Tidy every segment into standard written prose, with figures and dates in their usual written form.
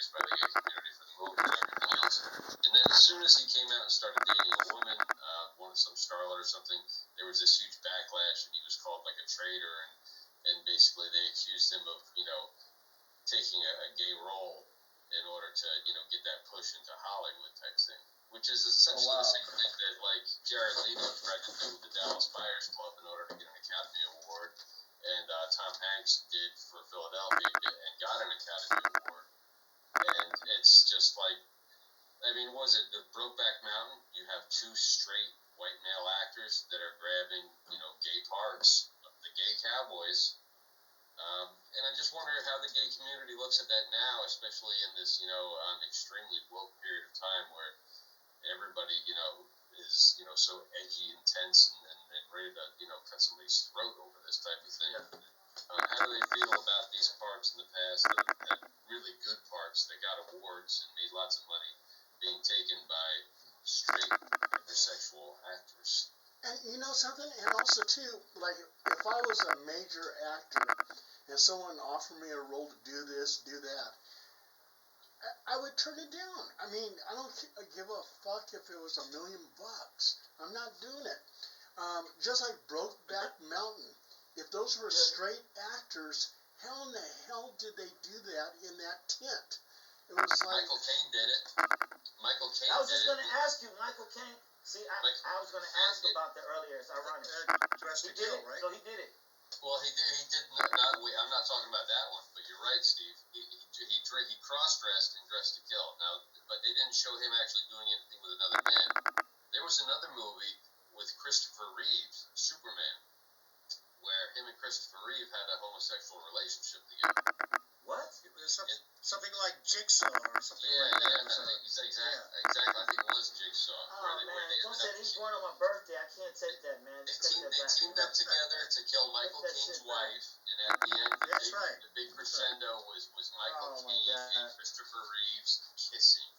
embraced by the gay community for the movie and everything else. And then as soon as he came out and started dating a woman, some starlet or something, there was this huge backlash, and he was called like a traitor, and basically they accused him of, taking a gay role in order to, get that push into Hollywood type thing, which is essentially the same thing that, like, Jared Leto tried to do with the Dallas Buyers Club in order to get an Academy Award, and Tom Hanks did for Philadelphia and got an Academy Award. And it's just like, was it the Brokeback Mountain? You have two straight white male actors that are grabbing, gay parts, the gay cowboys. And I just wonder how the gay community looks at that now, especially in this, extremely woke period of time where everybody, is, so edgy and tense and ready to, cut somebody's throat over this type of thing. How do they feel about these parts in the past that really good parts that got awards and made lots of money being taken by straight heterosexual actors? And you know something? And also, too, like, if I was a major actor and someone offered me a role to do this, do that, I would turn it down. I mean, I don't give a fuck if it was $1 million. I'm not doing it. Just like Brokeback Mountain. If those were straight actors, how in the hell did they do that in that tent? It was like... Michael Caine did it. Michael Caine did it. I was just going to ask you, Michael Caine. See, I was going to ask about that earlier. It's ironic. Dressed to Kill, right? So he did it. Well, he did not. Wait, I'm not talking about that one, but you're right, Steve. He cross-dressed and dressed to kill. Now, but they didn't show him actually doing anything with another man. There was another movie with Christopher Reeves, Superman, where him and Christopher Reeve had a homosexual relationship together. What? It was something like Jigsaw or something like that. Yeah, I think exactly. I think it was Jigsaw. Oh, man, don't say he's born on my birthday. I can't take that, man. They teamed up together to kill Michael Caine's wife, and at the end, the big crescendo was Michael Caine and Christopher Reeves kissing.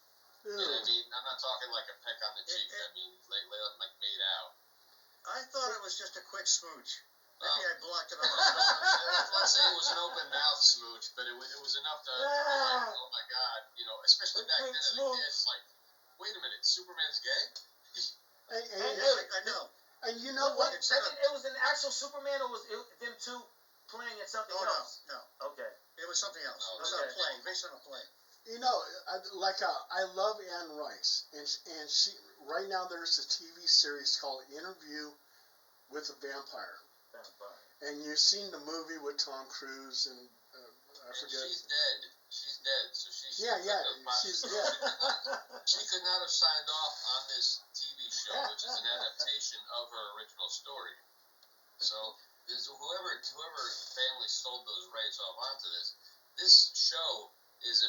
And I'm not talking like a peck on the cheek. They like made out. I thought it was just a quick smooch. Maybe I blocked it off. Let's say it was an open mouth smooch, but it was enough to be like, oh my god, especially back then as a kid, it's like, wait a minute, Superman's gay? I know. And you know what? It was an actual Superman, or was it them two playing at something else? No. Okay. It was something else. It was a play, based on a play. I love Anne Rice, and she right now there's a TV series called Interview with a Vampire. And you've seen the movie with Tom Cruise and I forget. She's dead. She's dead. So she's she's dead. She could not have signed off on this TV show, which is an adaptation of her original story. So whoever family sold those rights off onto this show is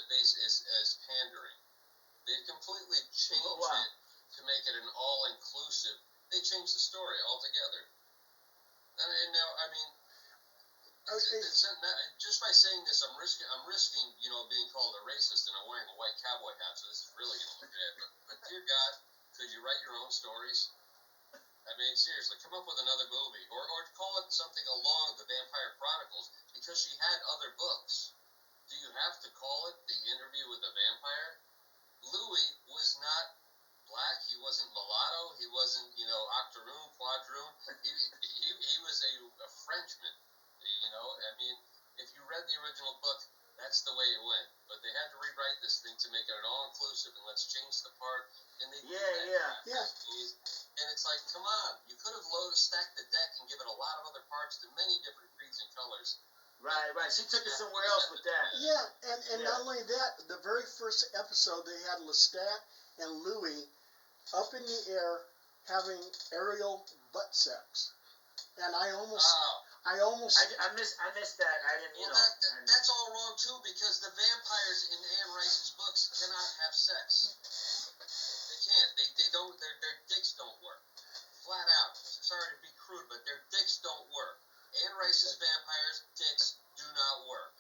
pandering. They've completely changed it to make it an all-inclusive. They changed the story altogether. And now, just by saying this, I'm risking, being called a racist, and I'm wearing a white cowboy hat, so this is really going to look bad. But dear God, could you write your own stories? Seriously, come up with another movie, or call it something along the Vampire Chronicles, because she had other books. Do you have to call it The Interview with a Vampire? Louis was not black, he wasn't mulatto, he wasn't, octoroon, quadroon, he was a Frenchman, if you read the original book, that's the way it went, but they had to rewrite this thing to make it an all-inclusive, and let's change the part, and they did that. And it's like, come on, you could have stacked the deck and given a lot of other parts to many different creeds and colors. Right, she took it somewhere else with that. Yeah, and not only that, the very first episode, they had Lestat and Louis up in the air having aerial butt sex, and I missed that. I didn't. That's all wrong too, because the vampires in Anne Rice's books cannot have sex. They can't. They don't. Their dicks don't work. Flat out. Sorry to be crude, but their dicks don't work. Anne Rice's vampires' dicks do not work.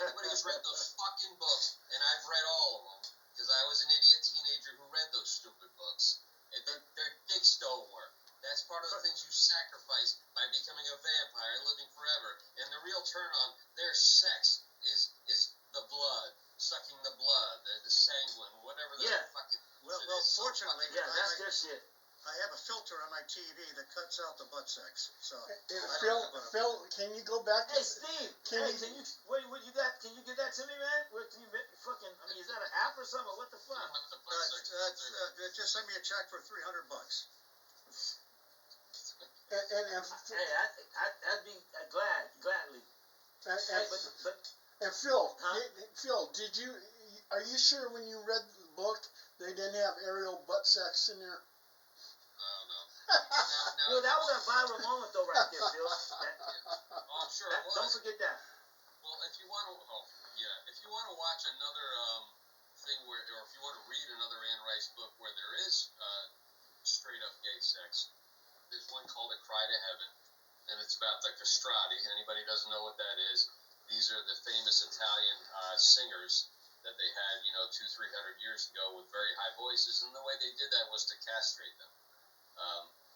Anybody who's read those fucking books, and I've read all of them, because I was an idiot teenager who read those stupid books, and their dicks don't work. That's part of the things you sacrifice by becoming a vampire and living forever. And the real turn on their sex is the blood sucking blood, the sanguine, whatever the fucking. Well, fortunately, that's their shit. I have a filter on my TV that cuts out the butt sex. So. Phil, can you go back? Hey, Steve. Can you? What you got? Can you get that to me, man? Where can you fucking? I mean, is that an app or something? What the fuck? Just send me a check for $300. I'd be gladly. And Phil, Phil, are you sure when you read the book they didn't have aerial butt sex in there? No. That was a viral moment though, right there, Phil. I'm sure it was. Don't forget that. Well, if you want to watch another thing or if you want to read another Anne Rice book where there is straight up gay sex, there's one called A Cry to Heaven, and it's about the castrati. Anybody doesn't know what that is? These are the famous Italian singers that they had, 200-300 years ago with very high voices, and the way they did that was to castrate them.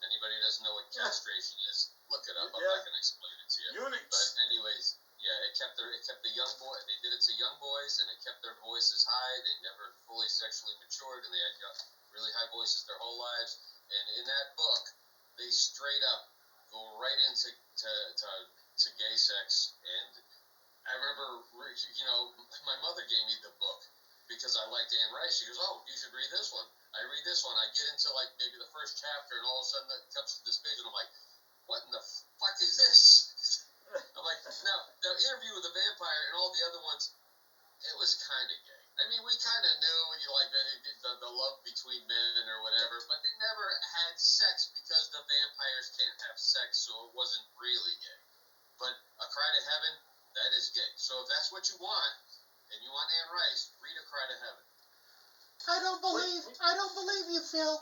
Anybody who doesn't know what castration is, look it up. I'm not going to explain it to you. Unix. But anyways, it kept the young boy. They did it to young boys, and it kept their voices high. They never fully sexually matured, and they had really high voices their whole lives. And in that book, they straight up go right into to gay sex. And I remember, my mother gave me the book because I liked Anne Rice. She goes, "Oh, you should read this one." I read this one. I get into like maybe the first chapter, and all of a sudden it comes to this page, and I'm like, "What in the fuck is this?" I'm like, now the interview with the vampire and all the other ones, it was kind of gay. I mean, we kind of knew, the love between men or whatever, but they never had sex because the vampires can't have sex, so it wasn't really gay. But A Cry to Heaven, that is gay. So if that's what you want, and you want Anne Rice, read A Cry to Heaven. I don't believe you, Phil.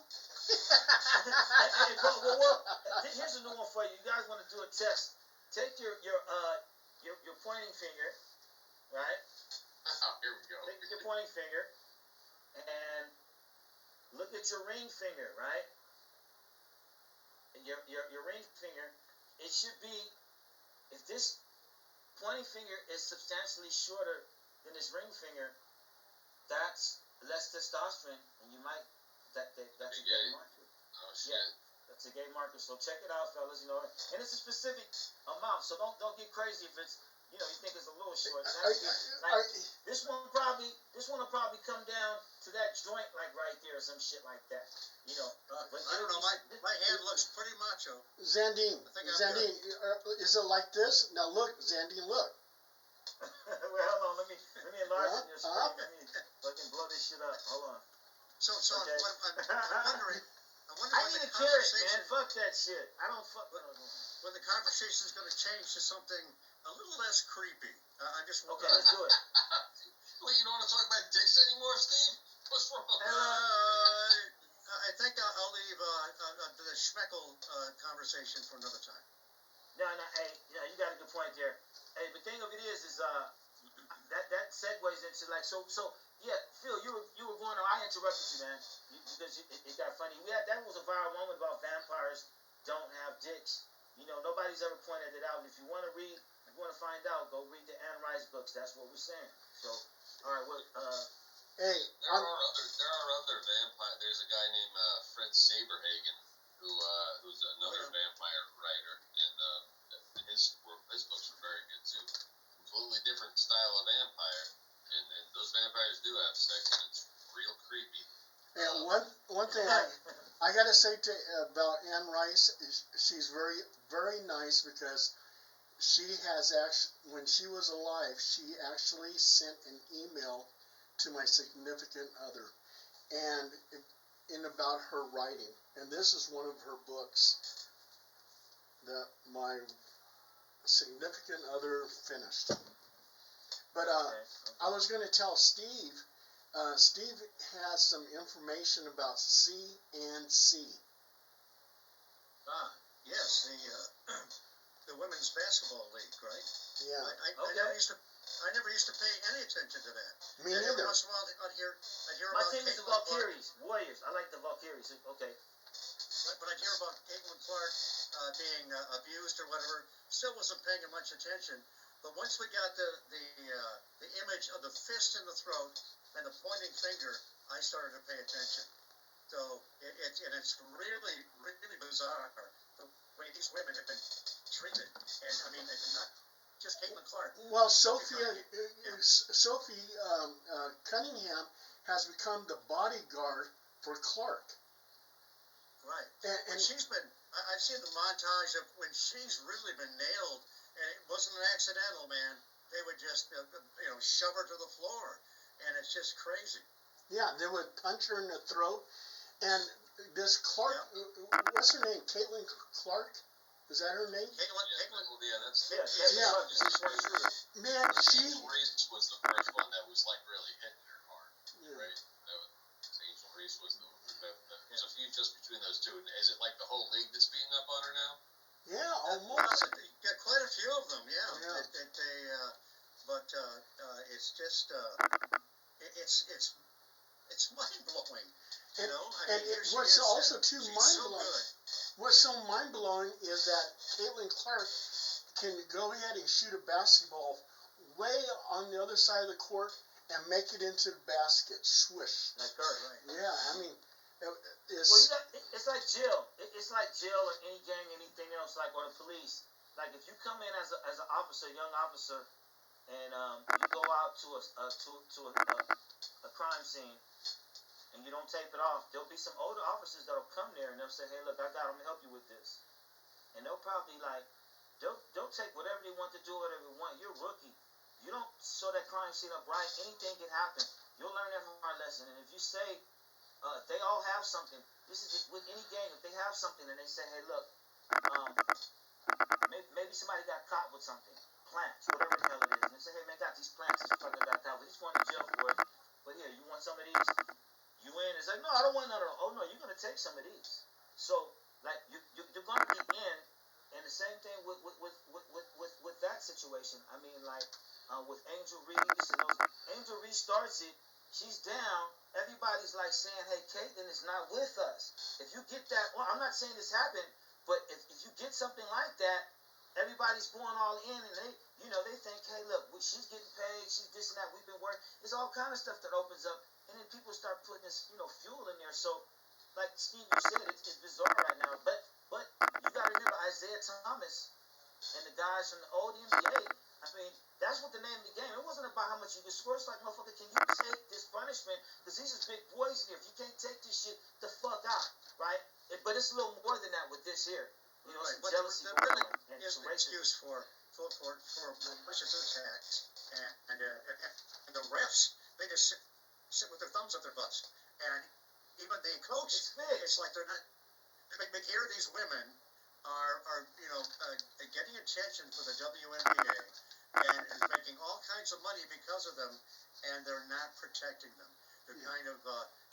Here's a new one for you. You guys want to do a test? Take your pointing finger, right? Oh, here we go. Take your pointing finger and look at your ring finger, right? Your ring finger. It should be, if this pointing finger is substantially shorter than this ring finger, that's less testosterone, and you might that's a gay marker. Oh shit. Yeah, that's a gay marker. So check it out, fellas. And it's a specific amount. So don't get crazy if it's you think it's a little short. This one will probably come down to that joint like right there or some shit like that. But I don't know. My hand looks pretty macho. Zandine, is it like this? Now look, Zandine, look. Well, hold on. Let me enlarge your screen. Let me fucking blow this shit up. Hold on. So Okay. I'm wondering. I need a carrot, man. Fuck that shit. I don't fuck. When the conversation is going to change to something a little less creepy. I just want Okay, let's do it. Well, you don't want to talk about dicks anymore, Steve? What's wrong? I think I'll leave the Schmeckel conversation for another time. No. Hey, you got a good point there. Hey, the thing of it is that segues into like so. Yeah, Phil, you were going on. I interrupted you, man, because it got funny. That was a viral moment about vampires don't have dicks. Nobody's ever pointed it out. If you want to find out, go read the Anne Rice books. That's what we're saying. So, all right, Hey, there are other vampire. There's a guy named Fred Saberhagen who's another vampire writer, and his books are very good too. Completely different style of vampire, and those vampires do have sex, and it's real creepy. And one thing I gotta say about Anne Rice is she's very, very nice because she has when she was alive, she actually sent an email to my significant other, and about her writing. And this is one of her books that my significant other finished. But I was going to tell Steve. Steve has some information about CNC. Yes, the women's basketball league, right? Yeah. I never used to pay any attention to that. Me neither. Every once in a while, I'd hear my about team is the Caitlin Valkyries, Warriors. I like the Valkyries. Okay. But I'd hear about Caitlin Clark being abused or whatever. Still wasn't paying much attention. But once we got the image of the fist in the throat and the pointing finger, I started to pay attention. So it's really, really bizarre the way these women have been treated. And I mean, it's not just Caitlin Clark. Well, Sophie Cunningham has become the bodyguard for Clark. Right. And she's been, I've seen the montage of when she's really been nailed, and it wasn't an accidental, man. They would just, shove her to the floor, and it's just crazy. yeah, they would punch her in the throat. And this Clark, what's her name? Caitlin Clark? Is that her name? Caitlin, Man, she. Angel Reese was the first one that was like really hitting her hard, right? Angel Reese was there's a feud just between those two. Is it like the whole league that's beating up on her now? Yeah, almost. Got quite a few of them, yeah. But it's just it's mind blowing. You know, and what's also too mind blowing. What's so mind blowing is that Caitlin Clark can go ahead and shoot a basketball way on the other side of the court and make it into the basket. Swish. Like her, right? Yeah, I mean, it's like jail. It's like jail or any gang, anything else, like, or the police. Like, if you come in as an officer, young officer, and you go out to a crime scene, and you don't tape it off, there'll be some older officers that'll come there and they'll say, "Hey, look, I'm gonna help you with this," and they'll probably they'll take whatever they want to do, whatever they want. You're a rookie. You don't show that crime scene up right, anything can happen. You'll learn that hard lesson. And if you say, if they all have something, this is with any gang, if they have something and they say, "Hey, look, maybe somebody got caught with something, plants, whatever the hell it is," and they say, "Hey, man, got these plants, this fucker got caught, but he's going to jail for it, but here, you want some of these?" You in, it's like, "No, I don't want none of them." "Oh, no, you're going to take some of these." So, like, you're going to be in, and the same thing with that situation. I mean, like, with Angel Reese, and Angel Reese starts it, she's down, everybody's like saying, "Hey, Caitlin is not with us." If you get that, well, I'm not saying this happened, but if you get something like that, everybody's going all in, and they think, "Hey, look, she's getting paid, she's this and that, we've been working." There's all kind of stuff that opens up, and then people start putting this, fuel in there. So, like Steve, you said, it's bizarre right now. But you got to remember Isaiah Thomas and the guys from the old NBA. I mean, that's what the name of the game. It wasn't about how much you can score. It's like, motherfucker, can you take this punishment? Because these are big boys here. If you can't take this shit, the fuck out, right? But it's a little more than that with this here. Right. Some jealousy There really and is some an racism. excuse for malicious attacks, and the refs, they just sit with their thumbs up their butts, and even the coach, it's like they're not. But here these women are getting attention for the WNBA and making all kinds of money because of them, and they're not protecting them. They're kind of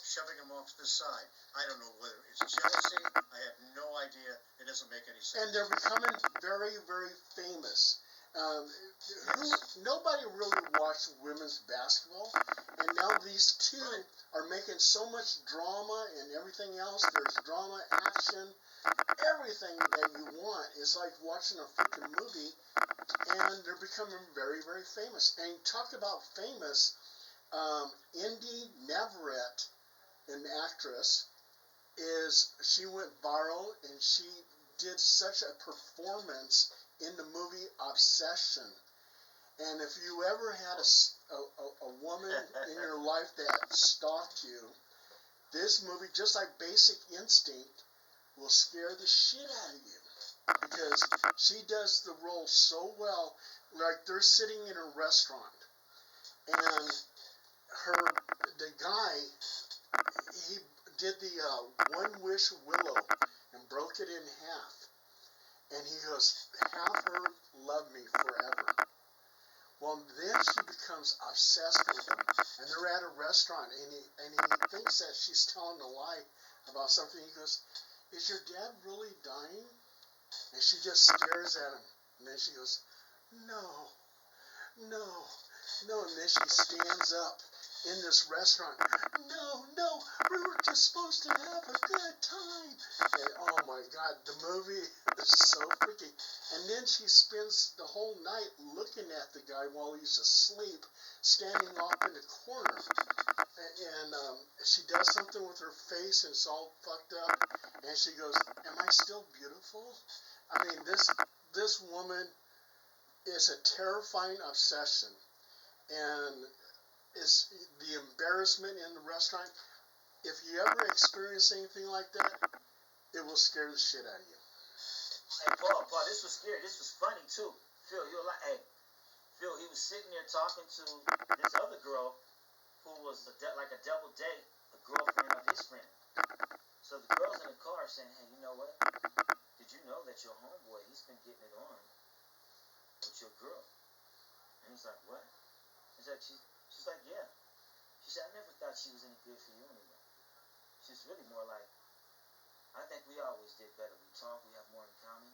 shoving them off to the side. I don't know whether it's jealousy. I have no idea. It doesn't make any sense. and they're becoming very, very famous. Nobody really watched women's basketball, and now these two are making so much drama and everything else. There's drama, action, everything that you want. It's like watching a freaking movie, and they're becoming very, very famous. And talk about famous, Indy Navarrete, an actress, she went viral, and she did such a performance in the movie Obsession. And if you ever had a woman in your life that stalked you, this movie, just like Basic Instinct, will scare the shit out of you. Because she does the role so well. Like, they're sitting in a restaurant, and the guy, he did the One Wish Willow and broke it in half. And he goes, "Have her love me forever." Well, then she becomes obsessed with him. And they're at a restaurant, and he thinks that she's telling a lie about something. He goes, "Is your dad really dying?" And she just stares at him. And then she goes, "No, no, no." And then she stands up, in this restaurant. No, we were just supposed to have a good time. And oh my God, the movie is so freaky. And then she spends the whole night looking at the guy while he's asleep, standing off in the corner. And she does something with her face and it's all fucked up. And she goes, "Am I still beautiful?" I mean, this woman is a terrifying obsession. And is the embarrassment in the restaurant. If you ever experience anything like that, it will scare the shit out of you. Hey, Paul, this was scary. This was funny too. Phil, you're like, hey, Phil, he was sitting there talking to this other girl who was like a double date, the girlfriend of his friend. So the girl's in the car saying, "Hey, you know what? Did you know that your homeboy, he's been getting it on with your girl?" And he's like, "What?" He's like, she's like, "Yeah." She said, "I never thought she was any good for you anyway. She's really more like, I think we always did better. We talk, we have more in common.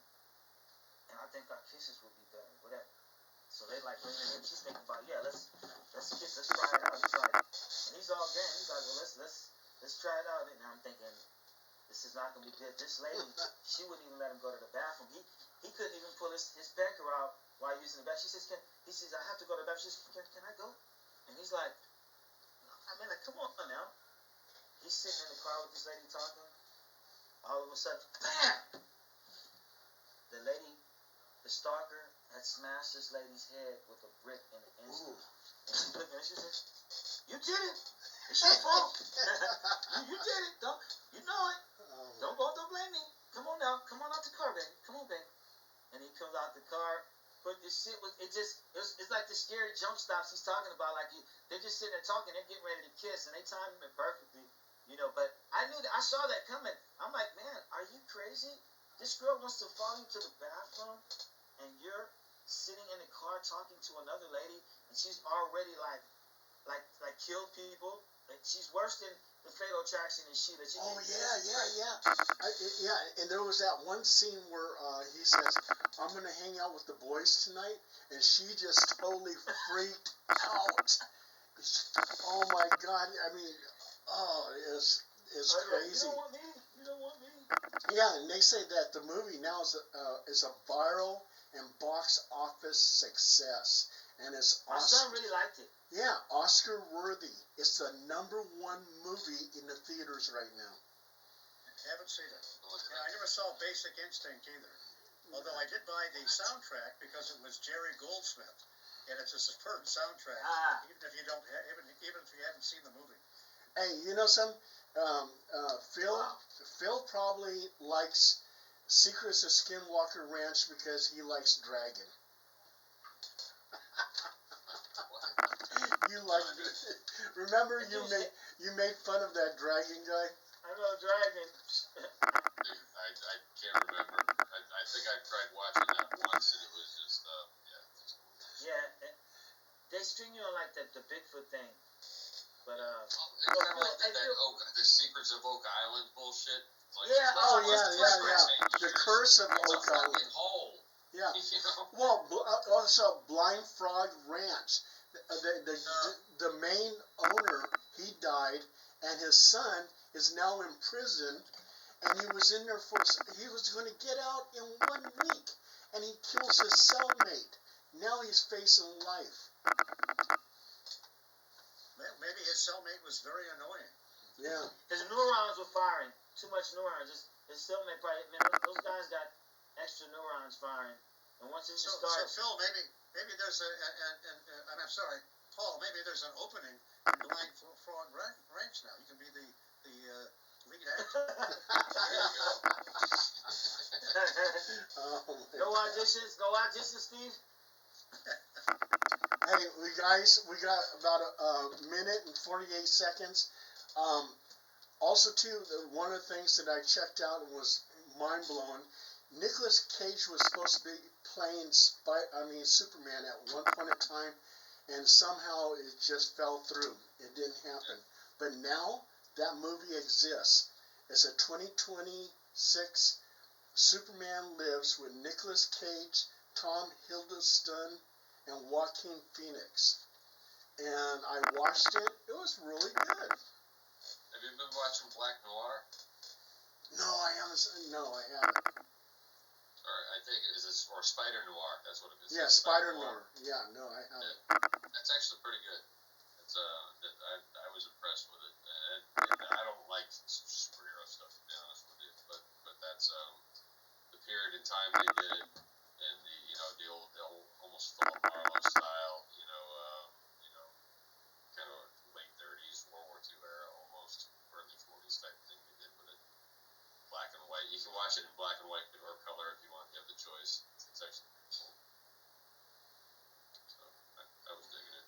And I think our kisses would be better, whatever." So they like leaning in. She's thinking about, yeah, let's kiss, let's try it out. He's like, and he's all game. He's like, well, let's try it out. And I'm thinking, this is not gonna be good. This lady, she wouldn't even let him go to the bathroom. He couldn't even pull his pecker out while using the bathroom. He says, "I have to go to the bathroom." She says, "Can I go?" And he's like, I mean, like, come on now. He's sitting in the car with this lady talking. All of a sudden, bam! The lady, the stalker, had smashed this lady's head with a brick in the instant. And she's looking and she says, "You did it. It's your fault. you did it. You know it. Don't blame me. Come on now. Come on out the car, baby. Come on, baby." And he comes out the car. But this shit it's like the scary jump stops he's talking about. Like they're just sitting there talking, they're getting ready to kiss, and they timed it perfectly, But I knew that, I saw that coming. I'm like, man, are you crazy? This girl wants to follow you to the bathroom, and you're sitting in the car talking to another lady, and she's already like killed people. Like, she's worse than the Fatal Attraction and Sheila. Oh yeah. And there was that one scene where he says, "I'm gonna hang out with the boys tonight," and she just totally freaked out. Oh my God! I mean, it's crazy. You don't want me. Yeah, and they say that the movie now is a viral and box office success, and it's My son really liked it. Yeah, Oscar worthy. It's the #1 movie in the theaters right now. Haven't seen it. Yeah, I never saw Basic Instinct either. Although I did buy the soundtrack because it was Jerry Goldsmith, and it's a superb soundtrack. Even if you don't, even if you haven't seen the movie. Hey, you know some Phil probably likes Secrets of Skinwalker Ranch because he likes Dragon. You like it. Remember you made fun of that Dragon guy? I know Dragon. I can't remember. I think I tried watching that once, and it was just Yeah, they string you on like the Bigfoot thing, but it's kind of like the Secrets of Oak Island bullshit. Like, The Curse of Oak Island. Hole. Yeah. Well, also Blind Frog Ranch. The main owner, he died, and his son is now in prison, and he was in there he was going to get out in 1 week, and he kills his cellmate. Now he's facing life. Maybe his cellmate was very annoying. Yeah. His neurons were firing. Too much neurons. His cellmate probably, man, those guys got extra neurons firing. And once it starts... So Phil, maybe there's and I'm sorry, Paul, maybe there's an opening in Blind Frog Ranch now. You can be the lead actor. No auditions, Steve? Hey, we got about a minute and 48 seconds. Also, too, one of the things that I checked out and was mind-blowing, Nicolas Cage was supposed to be playing Superman at one point in time, and somehow it just fell through. It didn't happen. But now, that movie exists. It's a 2026 Superman Lives with Nicolas Cage, Tom Hiddleston, and Joaquin Phoenix. And I watched it. It was really good. Have you been watching Black Noir? No, I haven't. No, I haven't. Or I think or Spider Noir. That's what it is. Yeah, Spider Noir. Yeah, no, I haven't. Yeah, that's actually pretty good. It's I was impressed with it. And I don't like superhero stuff, to be honest with you, but that's the period in time they did it, and the old almost Philip Marlowe style, kind of late 30s World War II era almost, early 40s type thing they did with it. Black and white. You can watch it in black and white or color if you want. You have the choice. It's actually pretty cool. So I was digging it.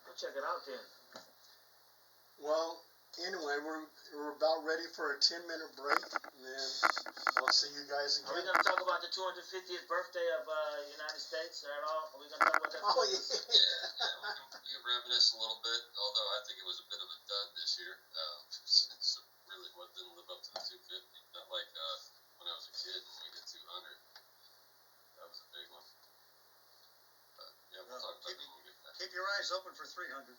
We'll check it out then. Well, anyway, we're about ready for a 10-minute break, and then I'll see you guys Are we again. going to talk about the 250th birthday of United States at all? Are we going to talk about that? Oh, yeah. We can reminisce a little bit, although I think it was a bit of a dud this year. It's really didn't live up to the 250. Not like when I was a kid when we hit 200. That was a big one. But yeah, we'll talk about that when we get back. Keep your eyes open for 300.